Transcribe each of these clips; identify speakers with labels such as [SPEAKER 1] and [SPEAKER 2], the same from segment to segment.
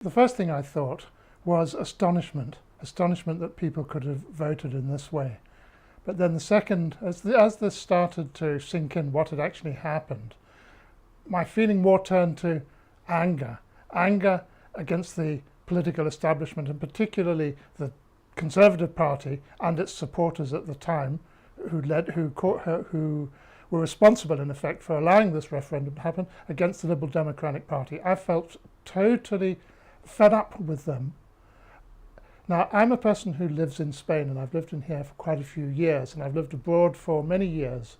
[SPEAKER 1] The first thing I thought was astonishment that people could have voted in this way. But then the second, as this started to sink in what had actually happened, my feeling more turned to anger against the political establishment, and particularly the Conservative Party and its supporters at the time, who were responsible in effect for allowing this referendum to happen, against the Liberal Democratic Party. I felt totally fed up with them. Now, I'm a person who lives in Spain, and I've lived in here for quite a few years, and I've lived abroad for many years.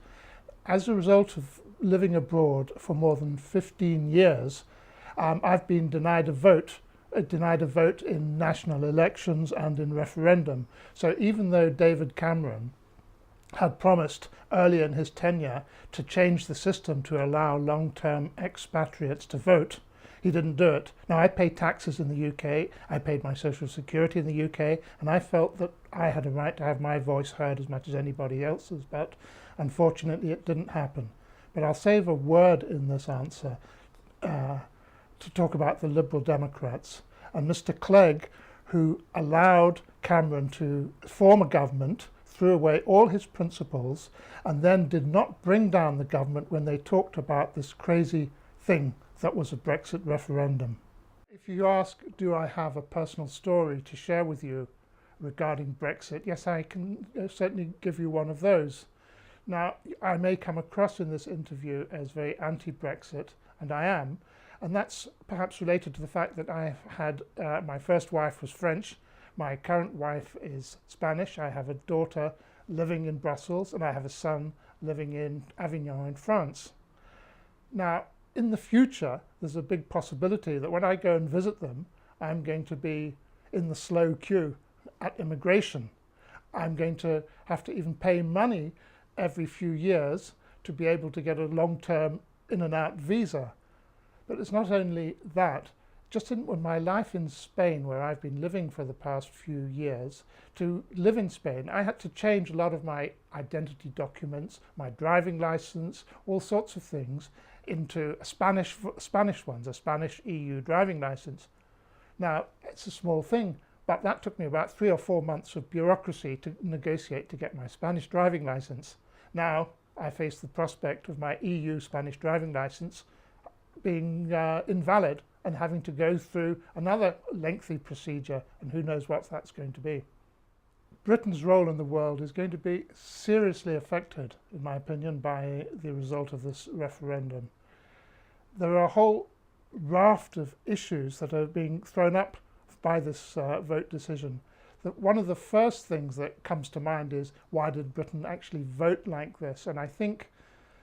[SPEAKER 1] As a result of living abroad for more than 15 years, I've been denied a vote in national elections and in referendum. So even though David Cameron had promised early in his tenure to change the system to allow long-term expatriates to vote, he didn't do it. Now, I pay taxes in the UK, I paid my social security in the UK, and I felt that I had a right to have my voice heard as much as anybody else's, but unfortunately it didn't happen. But I'll save a word in this answer to talk about the Liberal Democrats and Mr. Clegg, who allowed Cameron to form a government, threw away all his principles, and then did not bring down the government when they talked about this crazy thing that was a Brexit referendum. If you ask, do I have a personal story to share with you regarding Brexit? Yes, I can certainly give you one of those. Now, I may come across in this interview as very anti-Brexit, and I am, and that's perhaps related to the fact that I had, my first wife was French, my current wife is Spanish, I have a daughter living in Brussels, and I have a son living in Avignon in France. Now, in the future, there's a big possibility that when I go and visit them, I'm going to be in the slow queue at immigration. I'm going to have to even pay money every few years to be able to get a long-term in and out visa. But it's not only that. Just in my life in Spain, where I've been living for the past few years, to live in Spain, I had to change a lot of my identity documents, my driving license, all sorts of things, into Spanish ones, a Spanish EU driving license. Now, it's a small thing, but that took me about 3 or 4 months of bureaucracy to negotiate to get my Spanish driving license. Now, I face the prospect of my EU Spanish driving license being invalid and having to go through another lengthy procedure, and who knows what that's going to be. Britain's role in the world is going to be seriously affected, in my opinion, by the result of this referendum. There are a whole raft of issues that are being thrown up by this vote decision. One of the first things that comes to mind is, why did Britain actually vote like this? And I think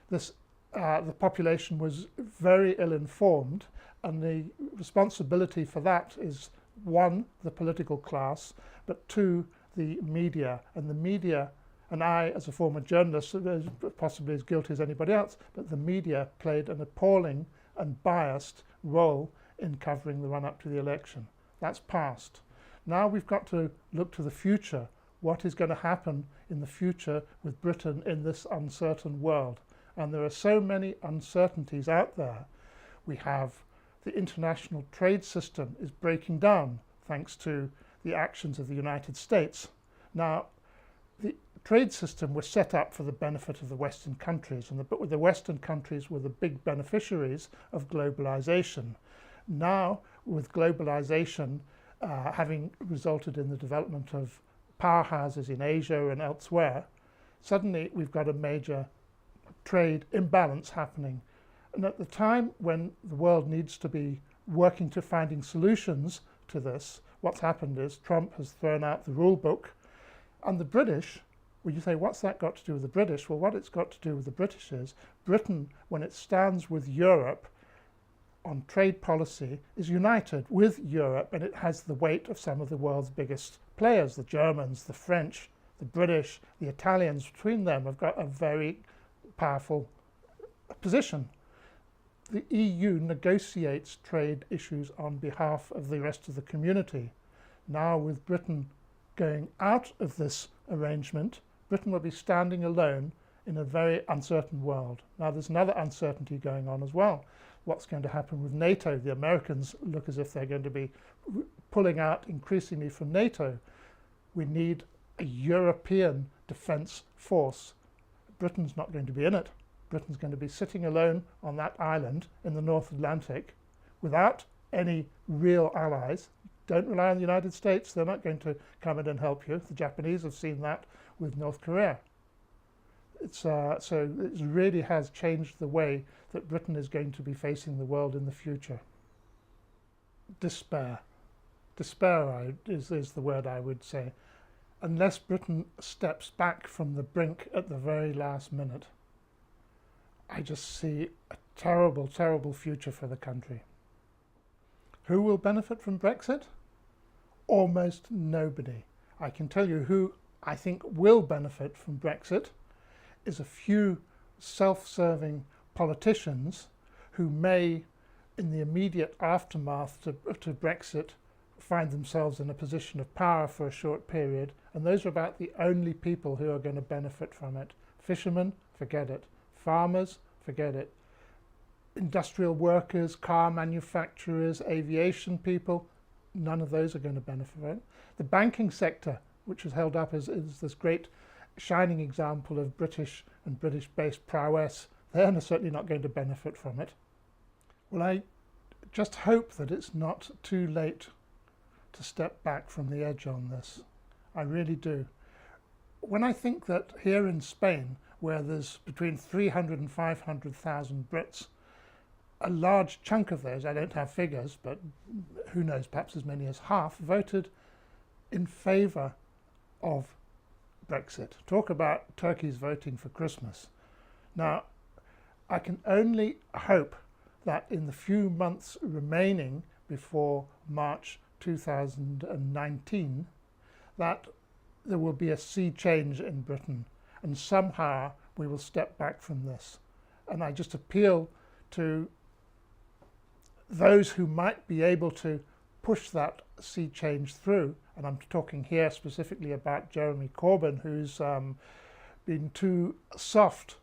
[SPEAKER 1] this, the population was very ill-informed, and the responsibility for that is, one, the political class, but two, the media. And the media, and I as a former journalist, possibly as guilty as anybody else, but the media played an appalling and biased role in covering the run-up to the election. That's past. Now we've got to look to the future. What is going to happen in the future with Britain in this uncertain world? And there are so many uncertainties out there. We have the international trade system is breaking down thanks to the actions of the United States. Now, the trade system was set up for the benefit of the Western countries, and the Western countries were the big beneficiaries of globalization. Now, with globalization having resulted in the development of powerhouses in Asia and elsewhere, suddenly we've got a major trade imbalance happening. And at the time when the world needs to be working to finding solutions to this, what's happened is Trump has thrown out the rule book, and the British, well, you say, what's that got to do with the British? Well, what it's got to do with the British is Britain, when it stands with Europe on trade policy, is united with Europe, and it has the weight of some of the world's biggest players. The Germans, the French, the British, the Italians, between them have got a very powerful position. The EU negotiates trade issues on behalf of the rest of the community. Now, with Britain going out of this arrangement, Britain will be standing alone in a very uncertain world. Now there's another uncertainty going on as well. What's going to happen with NATO? The Americans look as if they're going to be pulling out increasingly from NATO. We need a European defence force. Britain's not going to be in it. Britain's going to be sitting alone on that island in the North Atlantic without any real allies. Don't rely on the United States. They're not going to come in and help you. The Japanese have seen that with North Korea. So it really has changed the way that Britain is going to be facing the world in the future. Despair. Despair is the word I would say. Unless Britain steps back from the brink at the very last minute, I just see a terrible, terrible future for the country. Who will benefit from Brexit? Almost nobody. I can tell you who I think will benefit from Brexit is a few self-serving politicians who may, in the immediate aftermath to Brexit, find themselves in a position of power for a short period, and those are about the only people who are going to benefit from it. Fishermen, forget it. Farmers, forget it. Industrial workers, car manufacturers, aviation people, none of those are going to benefit from it. The banking sector, which is held up as this great shining example of British and British-based prowess, they're certainly not going to benefit from it. Well, I just hope that it's not too late to step back from the edge on this. I really do. When I think that here in Spain, where there's between 300 and 500,000 Brits, a large chunk of those, I don't have figures, but who knows, perhaps as many as half, voted in favour of Brexit. Talk about turkeys voting for Christmas. Now, I can only hope that in the few months remaining before March 2019, that there will be a sea change in Britain and somehow we will step back from this. And I just appeal to those who might be able to push that sea change through, and I'm talking here specifically about Jeremy Corbyn, who's been too soft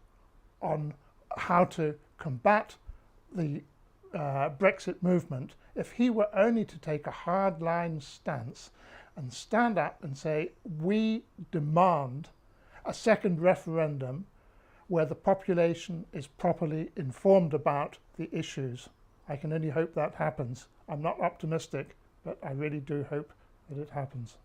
[SPEAKER 1] on how to combat the Brexit movement. If he were only to take a hardline stance and stand up and say, we demand a second referendum where the population is properly informed about the issues. I can only hope that happens. I'm not optimistic, but I really do hope that it happens.